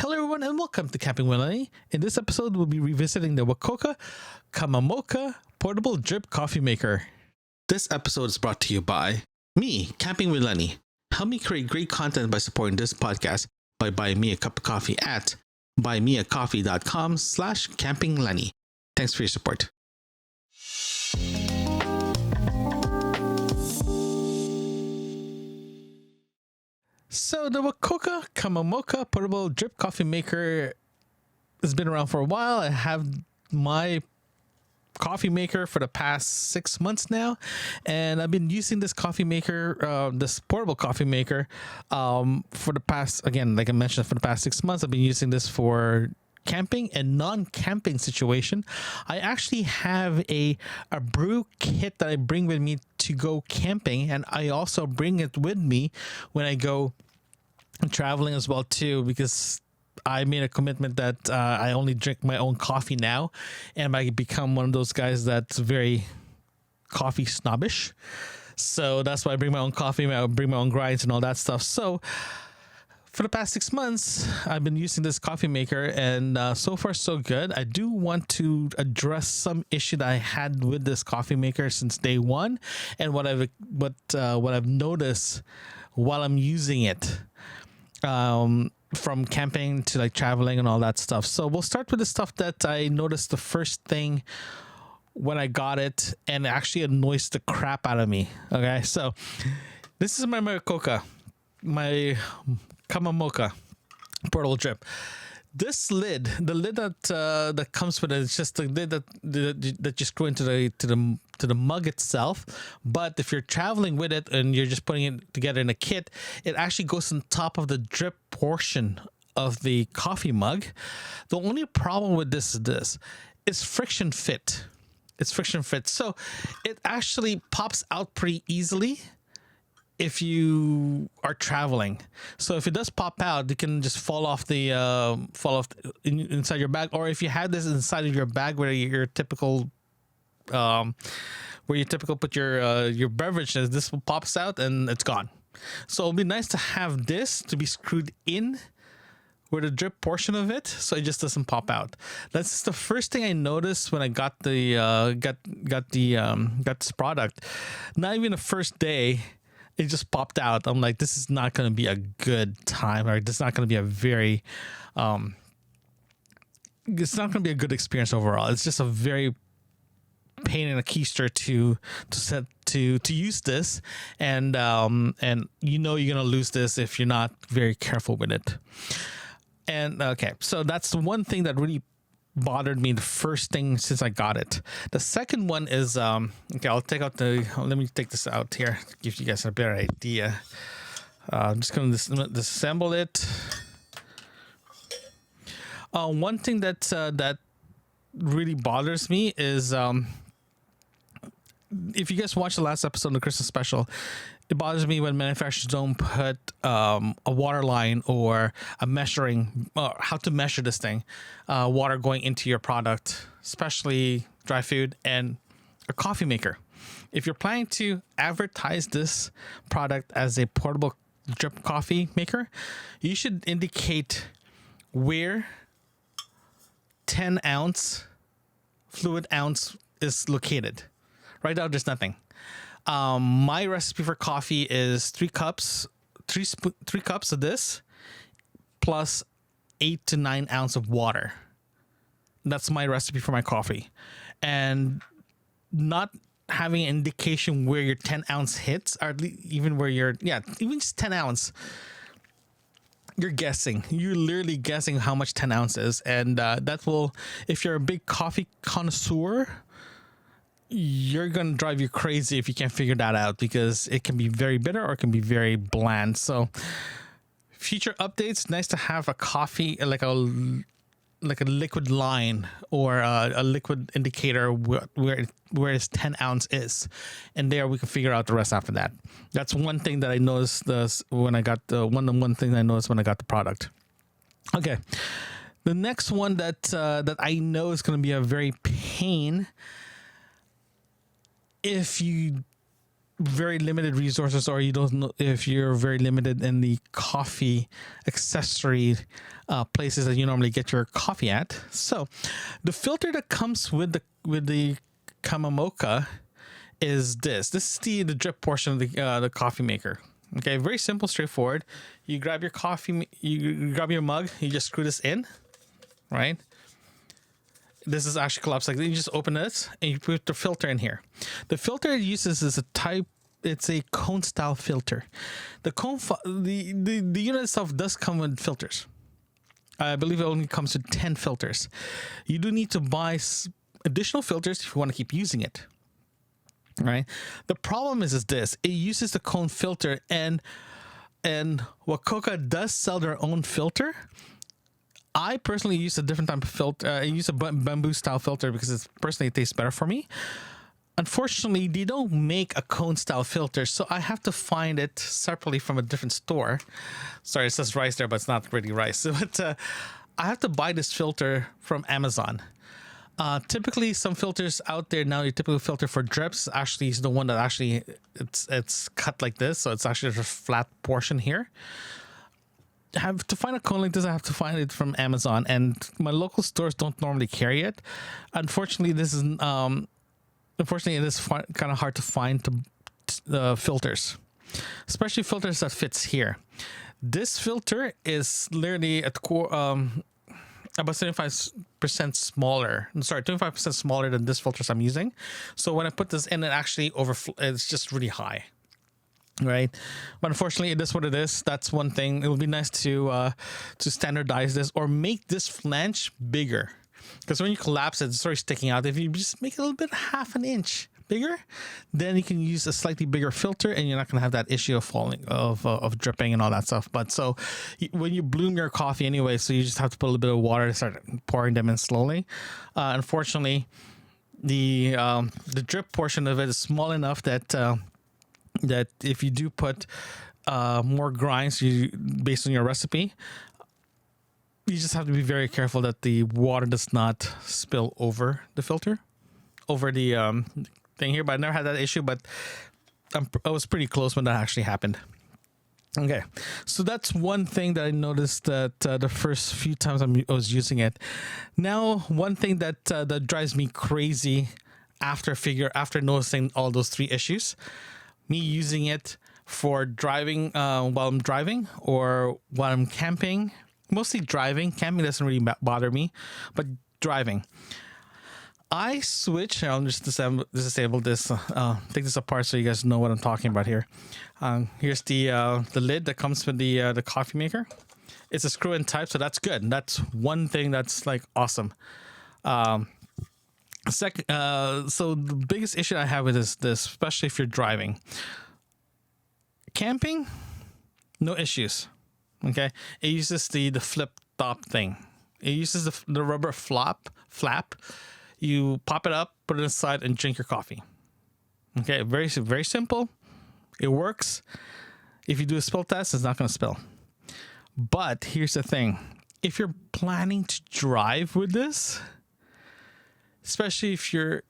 Hello everyone and welcome to Camping with Lenny. In this episode, we'll be revisiting the Wacaco Cuppamoka portable drip coffee maker. This episode is brought to you by me, Camping with Lenny. Help me create great content by supporting this podcast by buying me a cup of coffee at buymeacoffee.com/campinglenny. Thanks for your support. So the Wacaco Cuppamoka portable drip coffee maker has been around for a while. I have my coffee maker for the past 6 months now, and I've been using this coffee maker, this portable coffee maker, for the past, again, like I mentioned, for the past 6 months. I've been using this for camping and non-camping situation. I actually have a brew kit that I bring with me to go camping, and I also bring it with me when I go traveling as well too, because I made a commitment that I only drink my own coffee now, and I become one of those guys that's very coffee snobbish. So that's why I bring my own coffee, I bring my own grinds and all that stuff. So for the past 6 months, I've been using this coffee maker, and so far so good. I do want to address some issue that I had with this coffee maker since day one, and what I've noticed while I'm using it, from camping to like traveling and all that stuff. So we'll start with the stuff that I noticed the first thing when I got it, and it actually annoys the crap out of me. Okay, so this is my Cuppamoka portable drip. This lid, the lid that comes with it, it's just the lid that you screw into the mug itself. But if you're traveling with it and you're just putting it together in a kit, it actually goes on top of the drip portion of the coffee mug. The only problem with this is friction fit. It's friction fit, so it actually pops out pretty easily if you are traveling. So if it does pop out, it can just fall off inside your bag. Or if you had this inside of your bag where your typical put your beverages, this pops out and it's gone. So it'll be nice to have this to be screwed in with the drip portion of it, so it just doesn't pop out. That's the first thing I noticed when I got this product. Not even the first day, it just popped out. I'm like, this is not going to be a good time, or this is not going to be a very, it's not going to be a good experience overall. It's just a very pain in a keister to use this, and you're going to lose this if you're not very careful with it. And okay, so that's the one thing that really bothered me the first thing since I got it. The second one is okay, let me take this out here to give you guys a better idea. I'm just going to disassemble it. One thing that really bothers me is if you guys watched the last episode of the Christmas special, it bothers me when manufacturers don't put a water line or a measuring, how to measure this thing, water going into your product, especially dry food and a coffee maker. If you're planning to advertise this product as a portable drip coffee maker, you should indicate where 10 ounce fluid ounce is located. Right now, there's nothing. My recipe for coffee is 3 cups of this plus 8 to 9 ounces of water. That's my recipe for my coffee. And not having an indication where your 10 ounce hits, or even where even just 10 ounce, you're guessing. You're literally guessing how much 10 ounces. And that will, if you're a big coffee connoisseur, you're going to drive you crazy if you can't figure that out, because it can be very bitter or it can be very bland. So future updates, nice to have a coffee, like a liquid line or a liquid indicator where its 10 ounce is, and there we can figure out the rest after that. That's one thing that I noticed when I got one thing I noticed when I got the product. Okay, the next one that I know is going to be a very pain if you very limited resources, or you don't know if you're very limited in the coffee accessory places that you normally get your coffee at. So the filter that comes with the Cuppamoka is this. This is the drip portion of the coffee maker. Okay, very simple, straightforward. You grab your coffee, you grab your mug, you just screw this in, right? This is actually collapsed like this. You just open this and you put the filter in here. The filter it uses is it's a cone style filter. The unit itself does come with filters. I believe it only comes with 10 filters. You do need to buy additional filters if you want to keep using it. Right. The problem is this: it uses the cone filter, and Wacaco does sell their own filter. I personally use a different type of filter. I use a bamboo style filter because it tastes better for me. Unfortunately, they don't make a cone style filter, so I have to find it separately from a different store. Sorry, it says rice there, but it's not really rice. But I have to buy this filter from Amazon. Typically, some filters out there now, your typical filter for drips actually is the one that actually it's cut like this, so it's actually just a flat portion here. I have to find a cone like this. I have to find it from Amazon, and my local stores don't normally carry it. Unfortunately, it is kind of hard to find filters, especially filters that fits here. This filter is literally at core. About 75% smaller. Sorry, 25% smaller than this filters I'm using. So when I put this in, it actually it's just really high, right? But unfortunately, it is what it is. That's one thing. It would be nice to standardize this or make this flange bigger, because when you collapse it, it's already sticking out. If you just make it a little bit, half an inch bigger, then you can use a slightly bigger filter, and you're not going to have that issue of falling of dripping and all that stuff. But so when you bloom your coffee anyway, so you just have to put a little bit of water to start pouring them in slowly. Unfortunately, the drip portion of it is small enough that that if you do put more grinds based on your recipe, you just have to be very careful that the water does not spill over the filter, over the thing here. But I never had that issue, but I was pretty close when that actually happened. Okay, so that's one thing that I noticed that the first few times I was using it. Now, one thing that drives me crazy after noticing all those three issues, me using it for driving while I'm driving or while I'm camping, mostly driving. Camping doesn't really bother me, but driving. I switch. I'll just disable this. Take this apart so you guys know what I'm talking about here. Here's the lid that comes with the coffee maker. It's a screw-in type, so that's good. That's one thing that's like awesome. Second, so the biggest issue I have with this, especially if you're driving, camping, no issues. Okay, it uses the flip top thing. It uses the rubber flap. You pop it up, put it aside, and drink your coffee. Okay, very, very simple. It works. If you do a spill test, it's not going to spill. But here's the thing. If you're planning to drive with this, especially if you're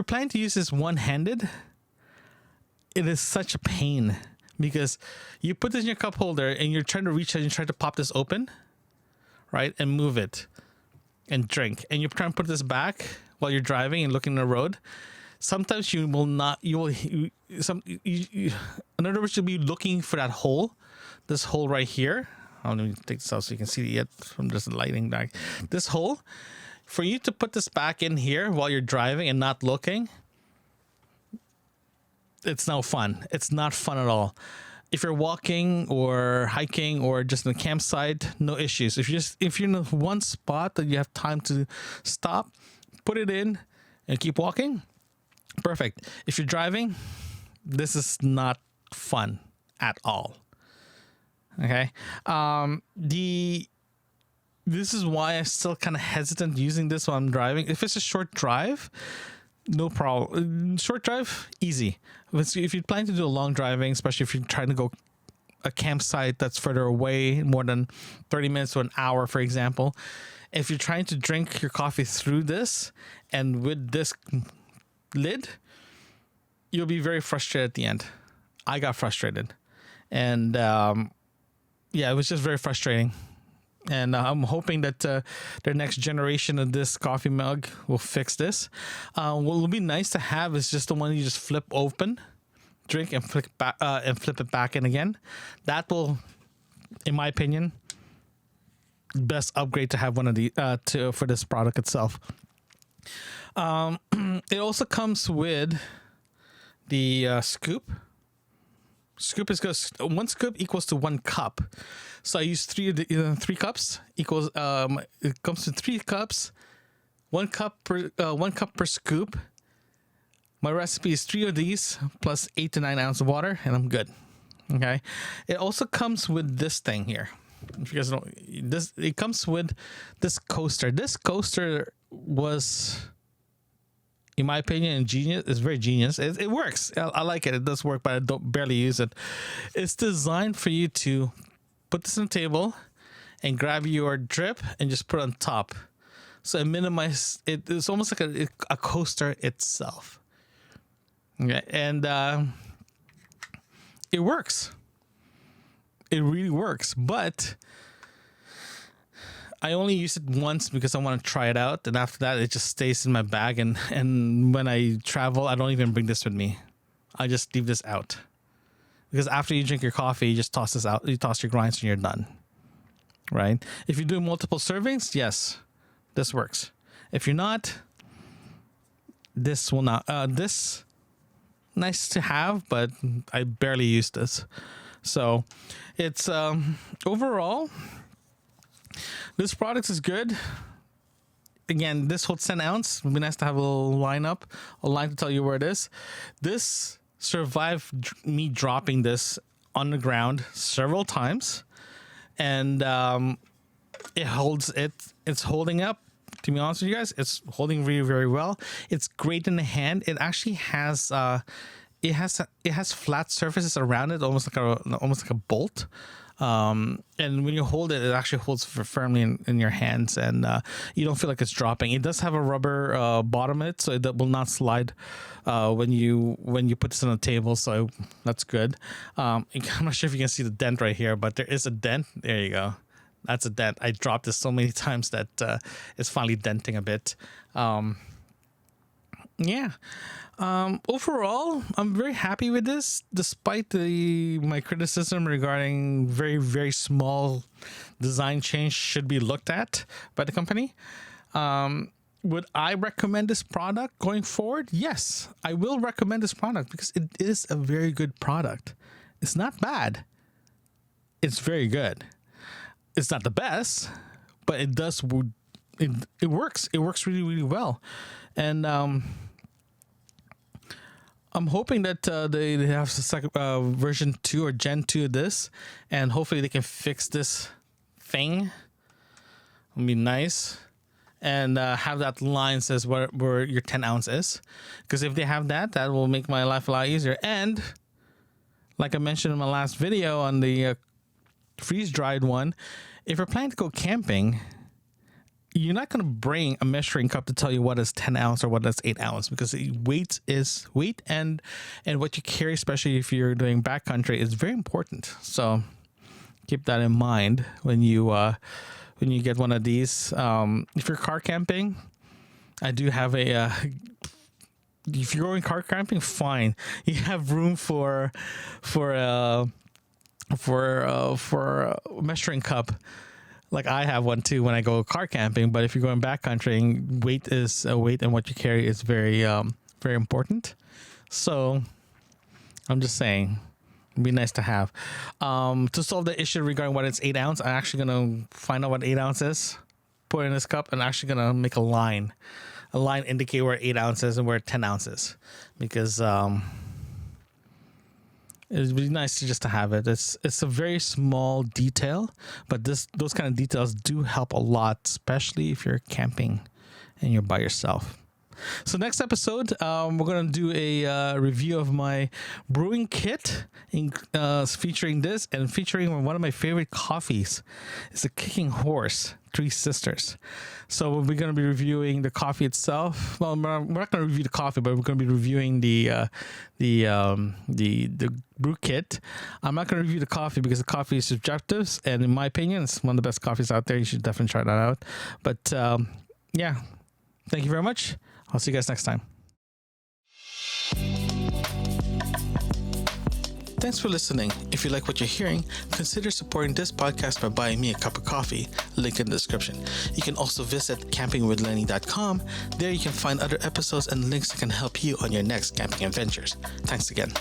planning to use this one-handed, it is such a pain, because you put this in your cup holder and you're trying to reach it and you try to pop this open, right, and move it and drink, and you're trying to put this back while you're driving and looking at the road. Sometimes you will not. In other words, you'll be looking for that hole, this hole right here. Let me take this out so you can see it from just the lighting back. This hole, for you to put this back in here while you're driving and not looking, it's no fun. It's not fun at all. If you're walking or hiking or just in a campsite, no issues. If you're in one spot that you have time to stop, put it in and keep walking, perfect. If you're driving, this is not fun at all. Okay. This is why I'm still kind of hesitant using this while I'm driving. If it's a short drive, no problem. Short drive, easy. If you're planning to do a long driving, especially if you're trying to go a campsite that's further away, more than 30 minutes to an hour, for example, if you're trying to drink your coffee through this and with this lid, you'll be very frustrated at the end. I got frustrated, and yeah, it was just very frustrating. And I'm hoping that their next generation of this coffee mug will fix this. What will be nice to have is just the one you just flip open, drink, and flip it back in again. That will, in my opinion, best upgrade to have one of the for this product itself. It also comes with the scoop. Scoop is good. One scoop equals to 1 cup. So I use 3 cups equals. It comes to 3 cups, 1 cup per scoop. My recipe is 3 of these plus 8 to 9 ounces of water, and I'm good. Okay. It also comes with this thing here. If you guys don't, it comes with this coaster. This coaster was, in my opinion, ingenious. It's very genius. It works. I like it. It does work, but I don't barely use it. It's designed for you to put this on the table and grab your drip and just put it on top. So it minimizes it. It's almost like a coaster itself. Okay, and it works. It really works, but I only use it once because I want to try it out, and after that, it just stays in my bag. And when I travel, I don't even bring this with me. I just leave this out because after you drink your coffee, you just toss this out. You toss your grinds, and you're done. Right? If you do multiple servings, yes, this works. If you're not, this will not. This nice to have, but I barely use this. So it's overall, this product is good. Again, this holds 10 ounce. It would be nice to have a little line to tell you where it is. This survived me dropping this on the ground several times, and it holds it. It's holding up. To be honest with you guys, it's holding really, very well. It's great in the hand. It actually has it has flat surfaces around it, almost like a bolt. And when you hold it, it actually holds firmly in your hands, and you don't feel like it's dropping. It does have a rubber bottom in it, so it will not slide when you put this on the table. So that's good. I'm not sure if you can see the dent right here, but there is a dent. There you go. That's a dent. I dropped this so many times that it's finally denting a bit. Yeah. Overall, I'm very happy with this, despite my criticism regarding very, very small design change should be looked at by the company. Would I recommend this product going forward? Yes, I will recommend this product because it is a very good product. It's not bad. It's very good. It's not the best, but it does. It works. It works really, really well, and I'm hoping that they have a second version 2 or Gen 2 of this, and hopefully they can fix this thing. It'll be nice, and have that line says where your 10 ounce is, because if they have that, that will make my life a lot easier. And like I mentioned in my last video on the freeze dried one, if you're planning to go camping, you're not going to bring a measuring cup to tell you what is 10 ounce or what is 8 ounce, because weight is weight, and what you carry, especially if you're doing backcountry, is very important. So keep that in mind when you get one of these. If you're car camping, I do have a if you're going car camping, fine, you have room for a measuring cup. Like I have one too when I go car camping. But if you're going backcountry, weight is weight, and what you carry is very, very important. So I'm just saying, it'd be nice to have. To solve the issue regarding what it's 8 ounce, I'm actually gonna find out what 8 ounce is, put it in this cup, and actually gonna make a line indicate where 8 ounces and where 10 ounces, because it'd be nice just to have it. It's a very small detail, but those kind of details do help a lot, especially if you're camping and you're by yourself. So next episode, we're going to do a review of my brewing kit, featuring this and featuring one of my favorite coffees. It's the Kicking Horse, Three Sisters. So we're going to be reviewing the coffee itself. Well, we're not going to review the coffee, but we're going to be reviewing the brew kit. I'm not going to review the coffee because the coffee is subjective, and in my opinion, it's one of the best coffees out there. You should definitely try that out. But yeah, thank you very much. I'll see you guys next time. Thanks for listening. If you like what you're hearing, consider supporting this podcast by buying me a cup of coffee. Link in the description. You can also visit campingwithlenny.com. There you can find other episodes and links that can help you on your next camping adventures. Thanks again.